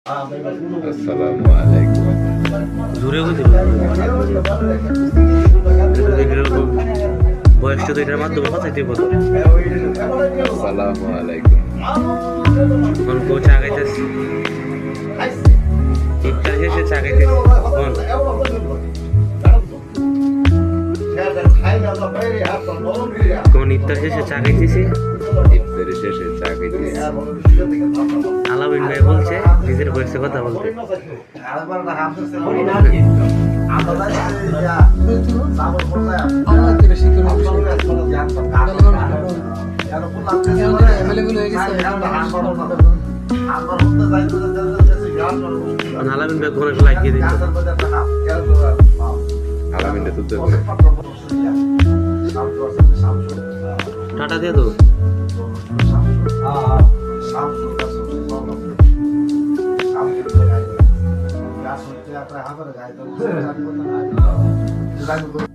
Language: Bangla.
আসসালামু আলাইকুম। জোরে বলতে বয়সটা তো এটার মাধ্যমে কথাই তুই বলো। আসসালামু আলাইকুম। কোন কেউ চা খাইতেছে, ইফতার শেষে চা খাইতেছে। কোন ইফতার শেষে চা খাইতেছি, ইফতারের শেষে চা খাইতেছি। আলামিন ভাই বলছে নিজের বয়সে কথা বলতে। আলামিন ভাই ঘরে লাগিয়ে দিত। আলামিনটা তো টাটা দিয়ে তো গাছ